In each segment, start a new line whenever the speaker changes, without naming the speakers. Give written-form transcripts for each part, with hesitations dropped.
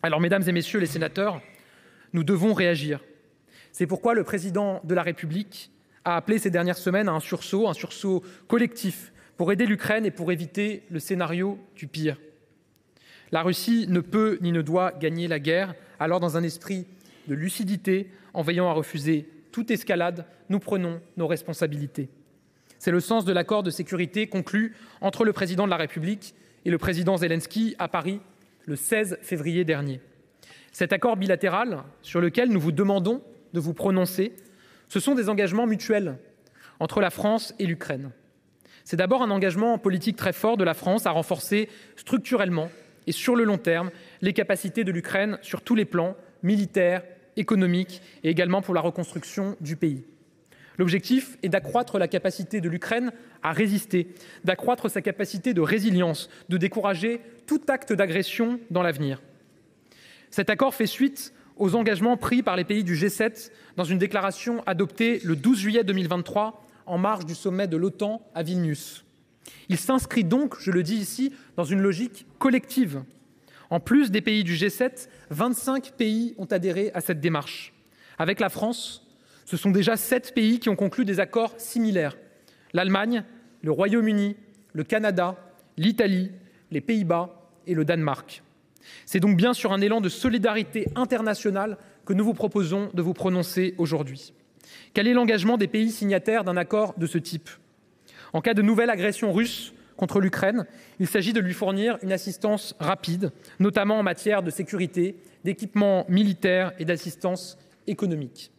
Alors, mesdames et messieurs les sénateurs, nous devons réagir. C'est pourquoi le président de la République a appelé ces dernières semaines à un sursaut collectif pour aider l'Ukraine et pour éviter le scénario du pire. La Russie ne peut ni ne doit gagner la guerre. Alors, dans un esprit de lucidité, en veillant à refuser toute escalade, nous prenons nos responsabilités. C'est le sens de l'accord de sécurité conclu entre le président de la République et le président Zelensky à Paris le 16 février dernier. Cet accord bilatéral, sur lequel nous vous demandons de vous prononcer, ce sont des engagements mutuels entre la France et l'Ukraine. C'est d'abord un engagement politique très fort de la France à renforcer structurellement et sur le long terme les capacités de l'Ukraine sur tous les plans, militaires, économiques et également pour la reconstruction du pays. L'objectif est d'accroître la capacité de l'Ukraine à résister, d'accroître sa capacité de résilience, de décourager tout acte d'agression dans l'avenir. Cet accord fait suite aux engagements pris par les pays du G7 dans une déclaration adoptée le 12 juillet 2023 en marge du sommet de l'OTAN à Vilnius. Il s'inscrit donc, je le dis ici, dans une logique collective. En plus des pays du G7, 25 pays ont adhéré à cette démarche. Avec la France, ce sont déjà 7 pays qui ont conclu des accords similaires. L'Allemagne, le Royaume-Uni, le Canada, l'Italie, les Pays-Bas et le Danemark. C'est donc bien sur un élan de solidarité internationale que nous vous proposons de vous prononcer aujourd'hui. Quel est l'engagement des pays signataires d'un accord de ce type ? En cas de nouvelle agression russe contre l'Ukraine, il s'agit de lui fournir une assistance rapide, notamment en matière de sécurité, d'équipement militaire et d'assistance économique.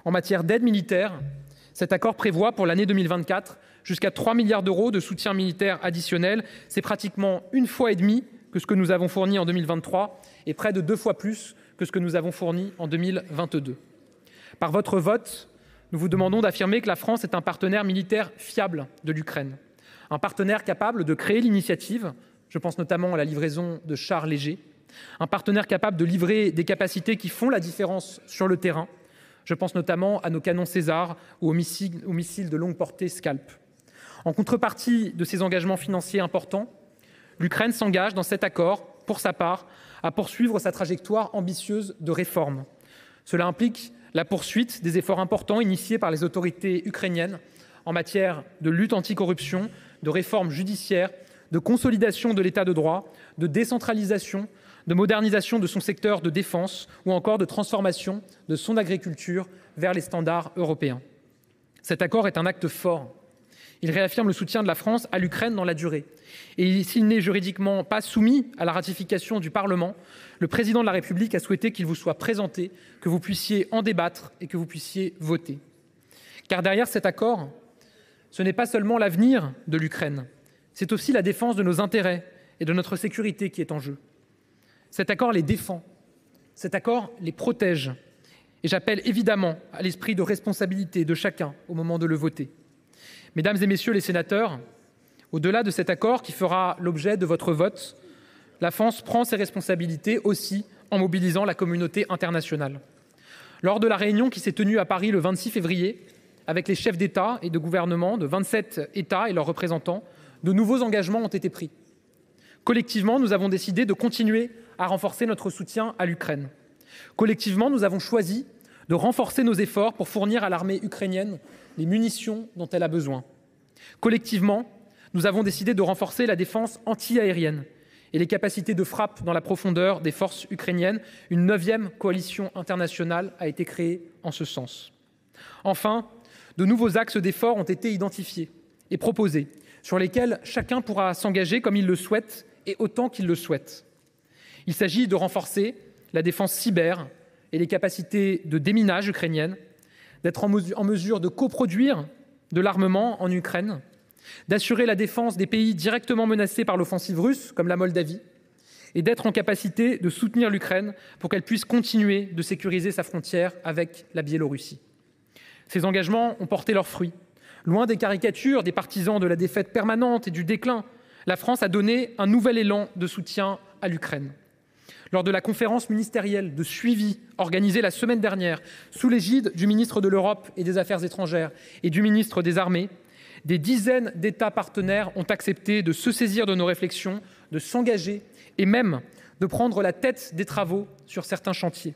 En matière d'aide militaire, cet accord prévoit pour l'année 2024 jusqu'à 3 milliards d'euros de soutien militaire additionnel. C'est pratiquement une fois et demie que ce que nous avons fourni en 2023 et près de 2 fois plus que ce que nous avons fourni en 2022. Par votre vote, nous vous demandons d'affirmer que la France est un partenaire militaire fiable de l'Ukraine, un partenaire capable de créer l'initiative, je pense notamment à la livraison de chars légers, un partenaire capable de livrer des capacités qui font la différence sur le terrain, je pense notamment à nos canons César ou aux missiles de longue portée Scalp. En contrepartie de ces engagements financiers importants, l'Ukraine s'engage dans cet accord, pour sa part, à poursuivre sa trajectoire ambitieuse de réforme. Cela implique la poursuite des efforts importants initiés par les autorités ukrainiennes en matière de lutte anticorruption, de réforme judiciaire, de consolidation de l'état de droit, de décentralisation, de modernisation de son secteur de défense ou encore de transformation de son agriculture vers les standards européens. Cet accord est un acte fort. Il réaffirme le soutien de la France à l'Ukraine dans la durée. Et s'il n'est juridiquement pas soumis à la ratification du Parlement, le président de la République a souhaité qu'il vous soit présenté, que vous puissiez en débattre et que vous puissiez voter. Car derrière cet accord, ce n'est pas seulement l'avenir de l'Ukraine, c'est aussi la défense de nos intérêts et de notre sécurité qui est en jeu. Cet accord les défend, cet accord les protège. Et j'appelle évidemment à l'esprit de responsabilité de chacun au moment de le voter. Mesdames et messieurs les sénateurs, au-delà de cet accord qui fera l'objet de votre vote, la France prend ses responsabilités aussi en mobilisant la communauté internationale. Lors de la réunion qui s'est tenue à Paris le 26 février, avec les chefs d'État et de gouvernement de 27 États et leurs représentants, de nouveaux engagements ont été pris. Collectivement, nous avons décidé de continuer à renforcer notre soutien à l'Ukraine. Collectivement, nous avons choisi de renforcer nos efforts pour fournir à l'armée ukrainienne les munitions dont elle a besoin. Collectivement, nous avons décidé de renforcer la défense anti-aérienne et les capacités de frappe dans la profondeur des forces ukrainiennes. Une 9e coalition internationale a été créée en ce sens. Enfin, de nouveaux axes d'efforts ont été identifiés et proposés, sur lesquels chacun pourra s'engager comme il le souhaite et autant qu'il le souhaite. Il s'agit de renforcer la défense cyber et les capacités de déminage ukrainiennes, d'être en mesure de coproduire de l'armement en Ukraine, d'assurer la défense des pays directement menacés par l'offensive russe, comme la Moldavie, et d'être en capacité de soutenir l'Ukraine pour qu'elle puisse continuer de sécuriser sa frontière avec la Biélorussie. Ces engagements ont porté leurs fruits. Loin des caricatures des partisans de la défaite permanente et du déclin, la France a donné un nouvel élan de soutien à l'Ukraine. Lors de la conférence ministérielle de suivi organisée la semaine dernière, sous l'égide du ministre de l'Europe et des Affaires étrangères et du ministre des Armées, des dizaines d'États partenaires ont accepté de se saisir de nos réflexions, de s'engager et même de prendre la tête des travaux sur certains chantiers.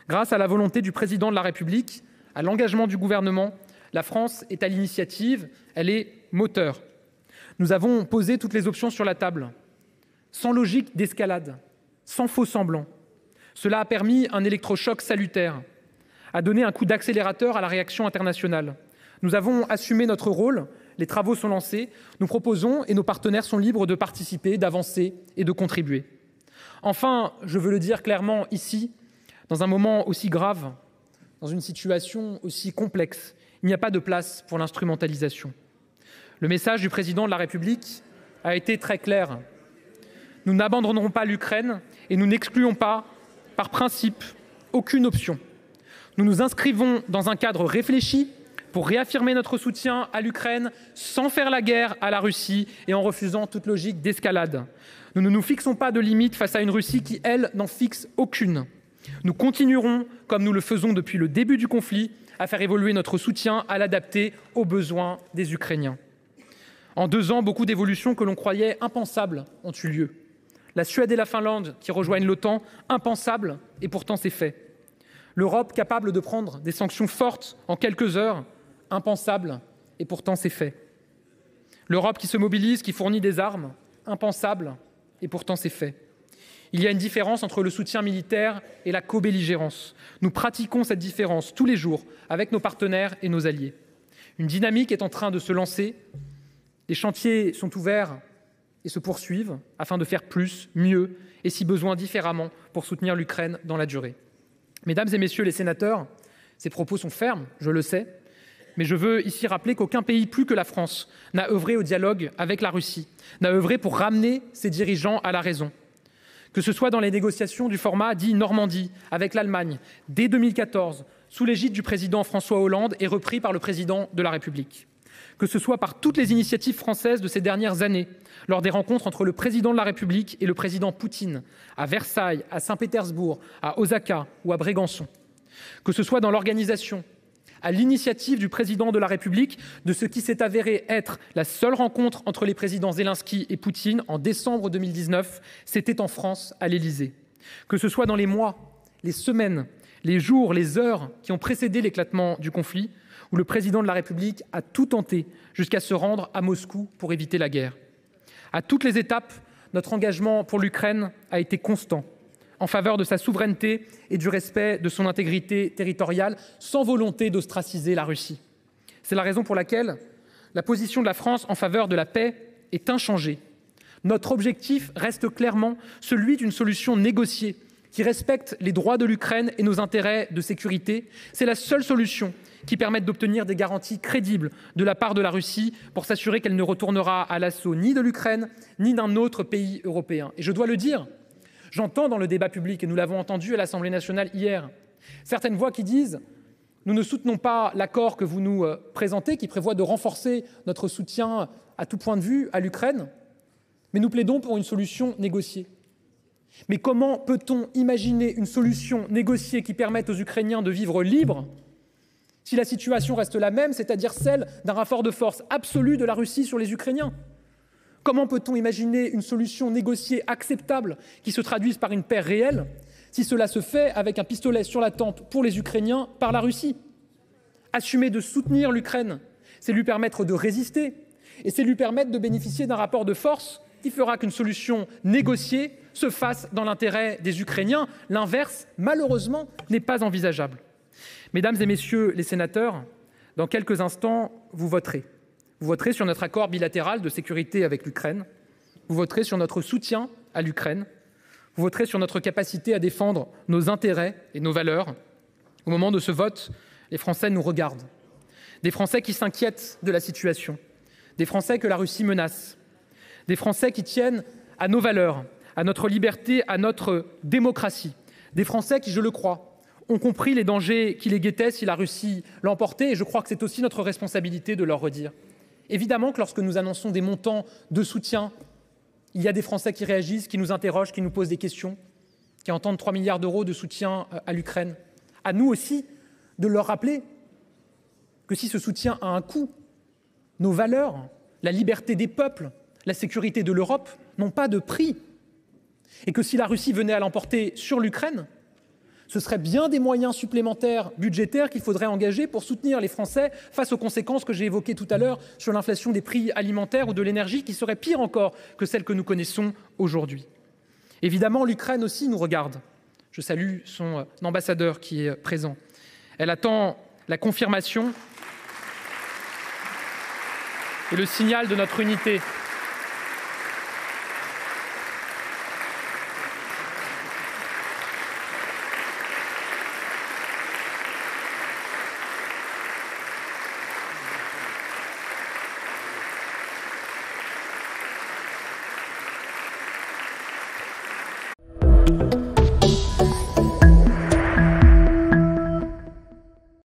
Grâce à la volonté du Président de la République, à l'engagement du Gouvernement, la France est à l'initiative, elle est moteur. Nous avons posé toutes les options sur la table, sans logique d'escalade, sans faux semblants. Cela a permis un électrochoc salutaire, a donné un coup d'accélérateur à la réaction internationale. Nous avons assumé notre rôle, les travaux sont lancés, nous proposons et nos partenaires sont libres de participer, d'avancer et de contribuer. Enfin, je veux le dire clairement ici, dans un moment aussi grave, dans une situation aussi complexe, il n'y a pas de place pour l'instrumentalisation. Le message du Président de la République a été très clair. Nous n'abandonnerons pas l'Ukraine et nous n'excluons pas, par principe, aucune option. Nous nous inscrivons dans un cadre réfléchi pour réaffirmer notre soutien à l'Ukraine sans faire la guerre à la Russie et en refusant toute logique d'escalade. Nous ne nous fixons pas de limite face à une Russie qui, elle, n'en fixe aucune. Nous continuerons, comme nous le faisons depuis le début du conflit, à faire évoluer notre soutien, à l'adapter aux besoins des Ukrainiens. En 2 ans, beaucoup d'évolutions que l'on croyait impensables ont eu lieu. La Suède et la Finlande qui rejoignent l'OTAN, impensable, et pourtant c'est fait. L'Europe capable de prendre des sanctions fortes en quelques heures, impensable, et pourtant c'est fait. L'Europe qui se mobilise, qui fournit des armes, impensable, et pourtant c'est fait. Il y a une différence entre le soutien militaire et la co-belligérance. Nous pratiquons cette différence tous les jours avec nos partenaires et nos alliés. Une dynamique est en train de se lancer. Les chantiers sont ouverts et se poursuivent afin de faire plus, mieux et si besoin différemment pour soutenir l'Ukraine dans la durée. Mesdames et messieurs les sénateurs, ces propos sont fermes, je le sais, mais je veux ici rappeler qu'aucun pays plus que la France n'a œuvré au dialogue avec la Russie, n'a œuvré pour ramener ses dirigeants à la raison. Que ce soit dans les négociations du format dit Normandie avec l'Allemagne dès 2014, sous l'égide du président François Hollande et repris par le président de la République. Que ce soit par toutes les initiatives françaises de ces dernières années, lors des rencontres entre le président de la République et le président Poutine, à Versailles, à Saint-Pétersbourg, à Osaka ou à Brégançon. Que ce soit dans l'organisation, à l'initiative du président de la République, de ce qui s'est avéré être la seule rencontre entre les présidents Zelensky et Poutine en décembre 2019, c'était en France, à l'Élysée. Que ce soit dans les mois, les semaines, les jours, les heures qui ont précédé l'éclatement du conflit, où le président de la République a tout tenté jusqu'à se rendre à Moscou pour éviter la guerre. À toutes les étapes, notre engagement pour l'Ukraine a été constant, en faveur de sa souveraineté et du respect de son intégrité territoriale, sans volonté d'ostraciser la Russie. C'est la raison pour laquelle la position de la France en faveur de la paix est inchangée. Notre objectif reste clairement celui d'une solution négociée qui respecte les droits de l'Ukraine et nos intérêts de sécurité. C'est la seule solution qui permette d'obtenir des garanties crédibles de la part de la Russie pour s'assurer qu'elle ne retournera à l'assaut ni de l'Ukraine ni d'un autre pays européen. Et je dois le dire, j'entends dans le débat public, et nous l'avons entendu à l'Assemblée nationale hier, certaines voix qui disent « Nous ne soutenons pas l'accord que vous nous présentez, qui prévoit de renforcer notre soutien à tout point de vue à l'Ukraine, mais nous plaidons pour une solution négociée. » Mais comment peut-on imaginer une solution négociée qui permette aux Ukrainiens de vivre libres si la situation reste la même, c'est-à-dire celle d'un rapport de force absolu de la Russie sur les Ukrainiens? Comment peut-on imaginer une solution négociée acceptable qui se traduise par une paix réelle si cela se fait avec un pistolet sur la tempe pour les Ukrainiens par la Russie? Assumer de soutenir l'Ukraine, c'est lui permettre de résister et c'est lui permettre de bénéficier d'un rapport de force qui fera qu'une solution négociée se fasse dans l'intérêt des Ukrainiens. L'inverse, malheureusement, n'est pas envisageable. Mesdames et messieurs les sénateurs, dans quelques instants, vous voterez. Vous voterez sur notre accord bilatéral de sécurité avec l'Ukraine. Vous voterez sur notre soutien à l'Ukraine. Vous voterez sur notre capacité à défendre nos intérêts et nos valeurs. Au moment de ce vote, les Français nous regardent. Des Français qui s'inquiètent de la situation. Des Français que la Russie menace. Des Français qui tiennent à nos valeurs, à notre liberté, à notre démocratie. Des Français qui, je le crois, ont compris les dangers qui les guettaient si la Russie l'emportait, et je crois que c'est aussi notre responsabilité de leur redire. Évidemment que lorsque nous annonçons des montants de soutien, il y a des Français qui réagissent, qui nous interrogent, qui nous posent des questions, qui entendent 3 milliards d'euros de soutien à l'Ukraine. À nous aussi de leur rappeler que si ce soutien a un coût, nos valeurs, la liberté des peuples, la sécurité de l'Europe n'ont pas de prix. Et que si la Russie venait à l'emporter sur l'Ukraine, ce serait bien des moyens supplémentaires budgétaires qu'il faudrait engager pour soutenir les Français face aux conséquences que j'ai évoquées tout à l'heure sur l'inflation des prix alimentaires ou de l'énergie, qui serait pire encore que celle que nous connaissons aujourd'hui. Évidemment, l'Ukraine aussi nous regarde. Je salue son ambassadeur qui est présent. Elle attend la confirmation et le signal de notre unité